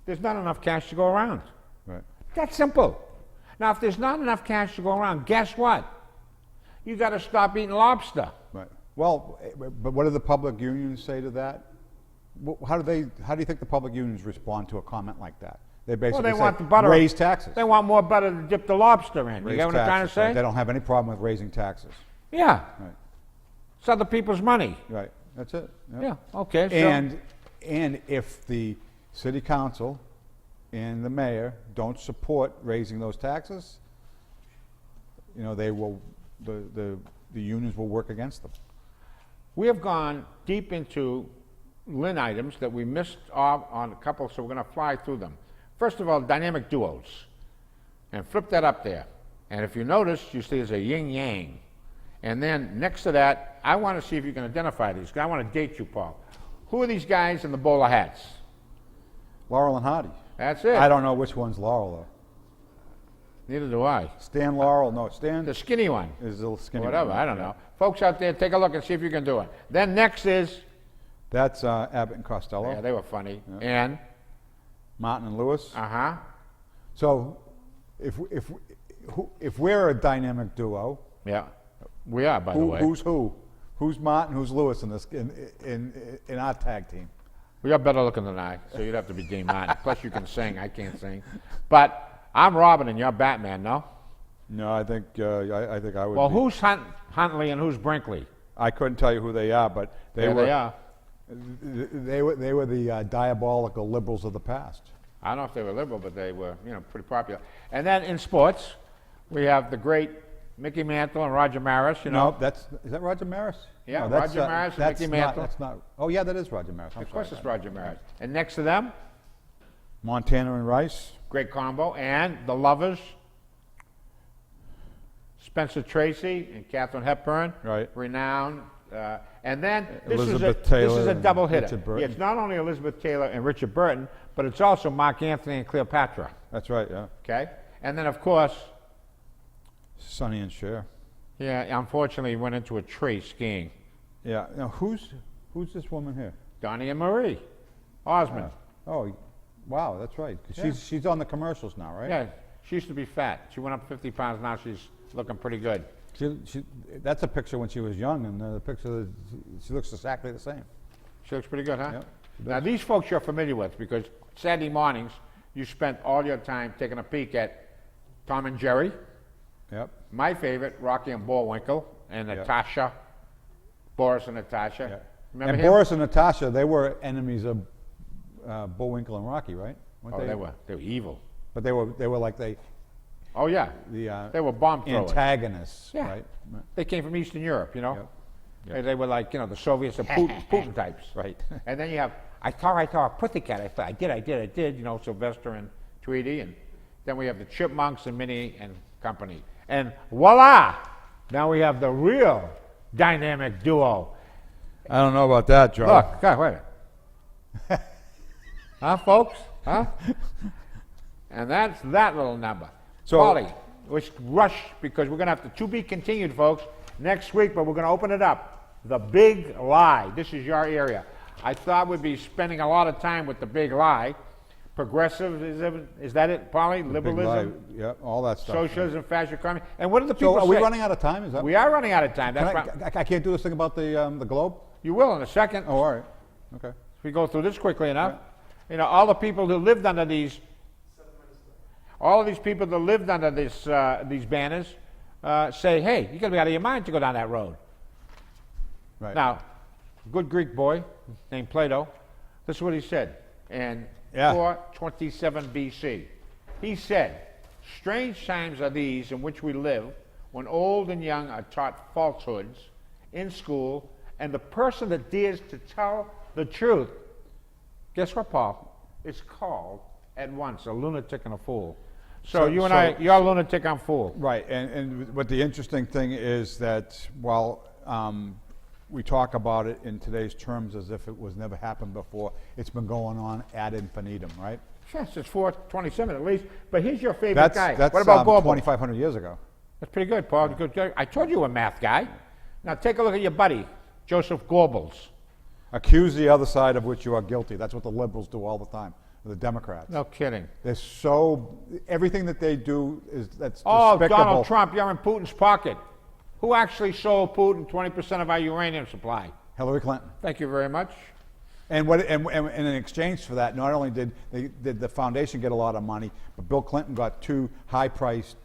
there's not enough cash to go around.
Right.
That's simple. Now, if there's not enough cash to go around, guess what? You got to stop eating lobster.
Right. Well, but what do the public unions say to that? How do you think the public unions respond to a comment like that? They basically
Well, they want
say,
the butter.
raise taxes.
They want more butter to dip the lobster in.
Raise
You get what I'm trying to
taxes, right?
say?
They don't have any problem with raising taxes.
Yeah.
Right.
It's other people's money.
Right. That's it. Yep.
Yeah. Okay. So
And if the city council and the mayor don't support raising those taxes, they will, the unions will work against them.
we have gone deep into Lynn items that we missed off on a couple, so we're going to fly through them. First of all, dynamic duos. And flip that up there. And if you notice, you see there's a yin-yang. And then next to that, I want to see if you can identify these. I want to date you, Paul. Who are these guys in the bowler hats?
Laurel and Hardy.
That's it.
I don't know which one's Laurel
Neither do I.
though. Stan Laurel, no, Stan
The skinny one.
is a little skinny.
Whatever,
one.
I don't know. Folks out there, take a look and see if you can do it. Then next is,
That's Abbott and Costello.
yeah, they were funny. And,
Martin and Lewis.
uh-huh.
So, if we're a dynamic duo,
Yeah, we are, by the way.
who's who? Who's Martin? Who's Lewis in this in our tag team?
We are better looking than I, so you'd have to be Dean Martin. Plus, you can sing. I can't sing. But I'm Robin and you're Batman, no?
No, I think I think I would.
Well,
be.
who's Huntley and who's Brinkley?
I couldn't tell you who they are, but
There they are.
They were the diabolical liberals of the past.
I don't know if they were liberal, but they were, pretty popular. And then in sports, we have the great Mickey Mantle and Roger Maris,
No, is that Roger Maris?
Yeah,
No, that's,
Roger Maris and
that's
Mickey
not-
Mantle.
That's not. Oh yeah, that is Roger Maris. I'm
Of course
sorry.
it's Roger Maris. And next to them,
Montana and Rice.
great combo. And the Lovers, Spencer Tracy and Katharine Hepburn.
Right.
Renowned. And then this
Elizabeth
is a
Taylor
double
and
hitter.
Richard Burton.
Yeah, it's not only Elizabeth Taylor and Richard Burton, but it's also Mark Anthony and Cleopatra.
That's right. Yeah.
Okay? And then, of course,
Sonny and Cher.
yeah, unfortunately, went into a tree skiing.
Yeah. Now who's this woman here?
Donnie and Marie Osmond.
Oh, wow, that's right. 'Cause she's on the commercials now, right?
Yeah, she used to be fat. She went up 50 pounds. Now she's looking pretty good.
That's a picture when she was young, and the picture she looks exactly the same.
She looks pretty good, huh?
Yep, she
Now, these folks you're familiar with because Saturday mornings you spent all your time taking a peek at Tom and Jerry,
Yep.
my favorite, Rocky and Bullwinkle, and
Yep.
Natasha, Boris and Natasha.
Yeah.
Remember
And
him?
Boris and Natasha, they were enemies of Bullwinkle and Rocky, right? Weren't
Oh, they were evil.
But they were like the
Oh, yeah. They were bomb throwers.
antagonists,
Yeah.
right?
They came from Eastern Europe,
Yep.
They were like, the Soviets and Putin types.
Right.
And then you have, I saw a pussycat. I did, Sylvester and Tweety. And then we have the Chipmunks and Minnie and company. And voila! Now we have the real dynamic duo.
I don't know about that, Joe.
Look, God, wait a minute. Huh, folks? Huh? And that's that little number.
So-
Paulie, let's rush because we're going to have to be continued, folks, next week, but we're going to open it up. The big lie. This is your area. I thought we'd be spending a lot of time with the big lie. Progressivism, is that it, Paulie? Liberalism,
Yeah, all that stuff.
socialism, fascist economy. And what do the people
So are
say?
we running out of time? Is that?
We are running out of time.
Can
That's
I can't do this thing about the globe?
You will in a second.
Oh, all right. Okay.
If we go through this quickly enough. You know, all the people who lived under these, all of these people that lived under this, these banners say, hey, you got to be out of your mind to go down that road.
Right.
Now, good Greek boy named Plato, this is what he said in
Yeah.
427 BC. He said, strange times are these in which we live, when old and young are taught falsehoods in school, and the person that dares to tell the truth, guess what, Paul? Is called at once a lunatic and a fool. So you and I, you're a lunatic, I'm fool.
Right, and but the interesting thing is that while we talk about it in today's terms as if it was never happened before, it's been going on ad infinitum, right?
Yes, it's 427 at least. But here's your favorite guy.
That's
What about Goebbels?
2,500 years ago.
That's pretty good, Paul. Good guy. I told you you were a math guy. Now take a look at your buddy, Joseph Goebbels.
Accuse the other side of which you are guilty. That's what the liberals do all the time, the Democrats.
No kidding.
They're so, everything that they do is, that's
Oh,
despicable.
Donald Trump, you're in Putin's pocket. Who actually sold Putin 20% of our uranium supply?
Hillary Clinton.
Thank you very much.
And in exchange for that, not only did the foundation get a lot of money, but Bill Clinton got two high-priced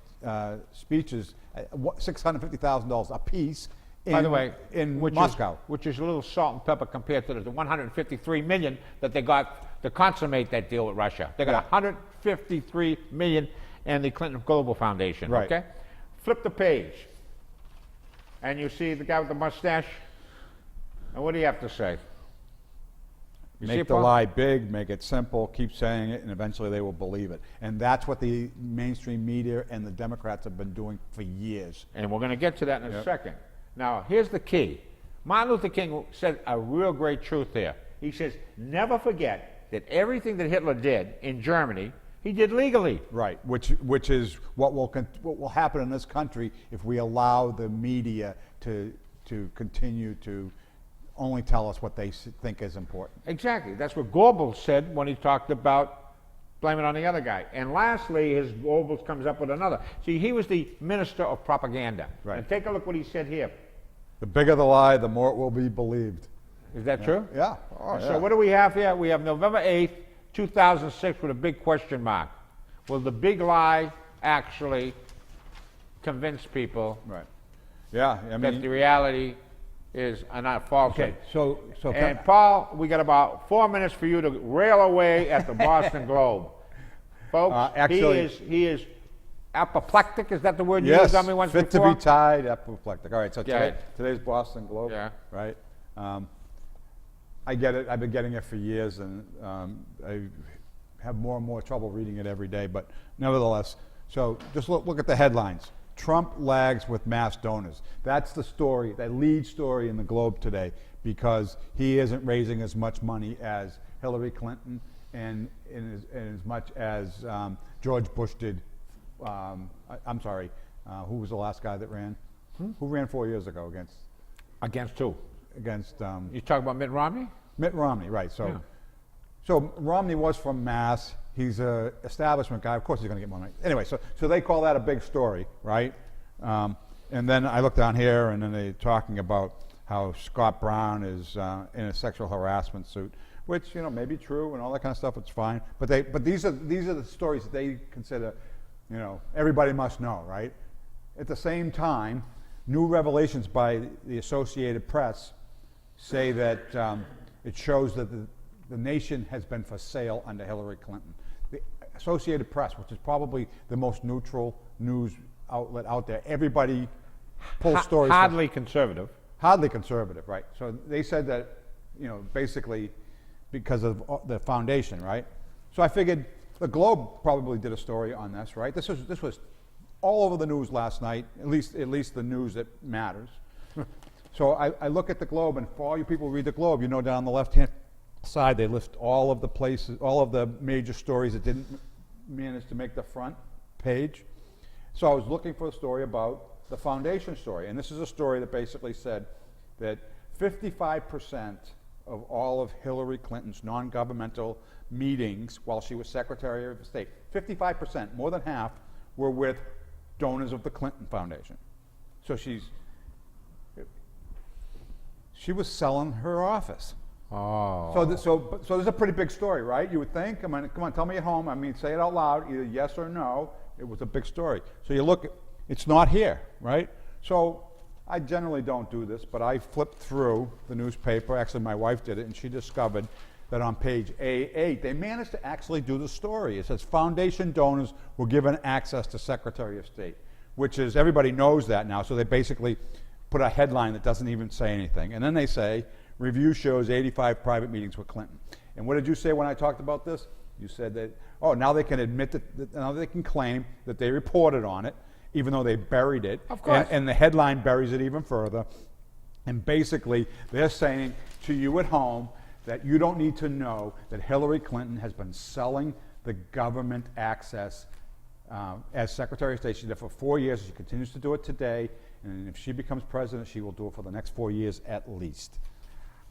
speeches, $650,000 a piece.
By the way,
in
which
Moscow.
which is a little salt and pepper compared to the 153 million that they got to consummate that deal with Russia. They got 153 million in the Clinton Global Foundation.
Right.
Okay, flip the page, and you see the guy with the mustache. And what do you have to say? You see it,
Make the
Paul?
lie big, make it simple, keep saying it, and eventually they will believe it. And that's what the mainstream media and the Democrats have been doing for years.
And we're going to get to that in a
Yep.
second. Now, here's the key. Martin Luther King said a real great truth here. He says, never forget that everything that Hitler did in Germany, he did legally.
Right, which is what will happen in this country if we allow the media to continue to only tell us what they think is important.
Exactly. That's what Goebbels said when he talked about blaming on the other guy. And lastly, his Goebbels comes up with another. See, he was the minister of propaganda.
Right.
And take a look what he said here.
The bigger the lie, the more it will be believed.
Is that true?
Yeah. Oh,
So
yeah.
what do we have here? We have November 8th, 2006 with a big question mark. Will the big lie actually convince people
Right. Yeah, I
that
mean,
the reality is not falsehood?
okay, so
And Paul, we got about 4 minutes for you to rail away at the Boston Globe. Folks,
actually-
he is apoplectic, is that the word you
yes,
used on me once
fit
before?
to be tied, apoplectic. All right, so
Yeah.
today's Boston Globe,
Yeah.
right? I get it. I've been getting it for years, and I have more and more trouble reading it every day. But nevertheless, so just look at the headlines. Trump lags with mass donors. That's the story, that lead story in the Globe today, because he isn't raising as much money as Hillary Clinton and in as much as George Bush did. I'm sorry, who was the last guy that ran? Who ran 4 years ago
Against who?
against
You talking about Mitt Romney?
Mitt Romney, right? So,
Yeah.
so Romney was from Mass. He's a establishment guy. Of course, he's going to get more money. Anyway, so they call that a big story, right? And then I look down here, and then they're talking about how Scott Brown is in a sexual harassment suit, which may be true and all that kind of stuff. It's fine, but these are the stories that they consider, everybody must know, right? At the same time, new revelations by the Associated Press say that it shows that the nation has been for sale under Hillary Clinton. The Associated Press, which is probably the most neutral news outlet out there, everybody pulls stories.
Hardly conservative.
Hardly conservative, right? So they said that, basically because of the foundation, right? So I figured the Globe probably did a story on this, right? This was all over the news last night, at least the news that matters. So I look at the Globe, and for all you people who read the Globe, you know down the left-hand side they list all of the places, all of the major stories that didn't manage to make the front page. So I was looking for a story about the foundation story, and this is a story that basically said that 55% of all of Hillary Clinton's non-governmental meetings while she was Secretary of State, 55%, more than half, were with donors of the Clinton Foundation. So she was selling her office.
Oh.
So this is a pretty big story, right? You would think. I mean, come on, tell me at home. I mean, say it out loud, either yes or no. It was a big story. So you look, it's not here, right? So I generally don't do this, but I flipped through the newspaper. Actually, my wife did it, and she discovered that on page A8, they managed to actually do the story. It says foundation donors were given access to Secretary of State, which is, everybody knows that now, so they basically put a headline that doesn't even say anything. And then they say, review shows 85 private meetings with Clinton. And what did you say when I talked about this? You said that, oh, now they can admit that now they can claim that they reported on it, even though they buried it.
Of course.
And the headline buries it even further. And basically, they're saying to you at home that you don't need to know that Hillary Clinton has been selling the government access as Secretary of State. She did it for 4 years. She continues to do it today. And if she becomes president, she will do it for the next 4 years at least.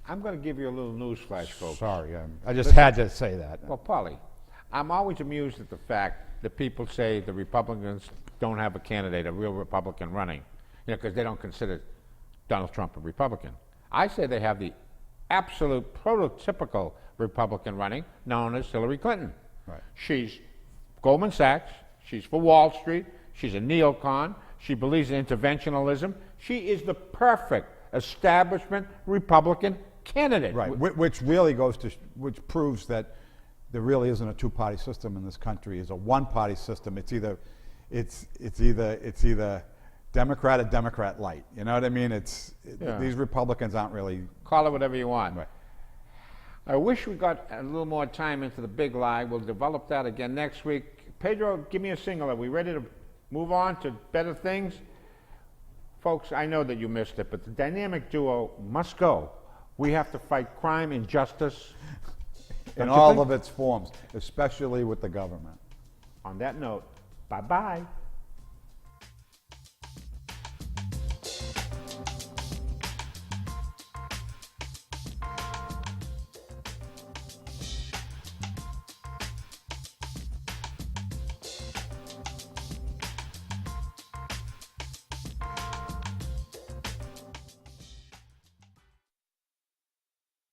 I'm going to give you a little news flash, folks.
Sorry, I just had to say that.
Well, Polly, I'm always amused at the fact that people say the Republicans don't have a candidate, a real Republican running, because they don't consider Donald Trump a Republican. I say they have the absolute prototypical Republican running, known as Hillary Clinton.
Right.
She's Goldman Sachs. She's for Wall Street. She's a neocon. She believes in interventionism. She is the perfect establishment Republican candidate.
Right, which really goes to, which proves that there really isn't a two-party system in this country. It's a one-party system. It's either Democrat or Democrat light. You know what I mean? These Republicans aren't really.
Call it whatever you want.
Right.
I wish we got a little more time into the big lie. We'll develop that again next week. Pedro, give me a single. Are we ready to move on to better things? Folks, I know that you missed it, but the dynamic duo must go. We have to fight crime, injustice.
In all of its forms, especially with the government.
On that note, bye-bye.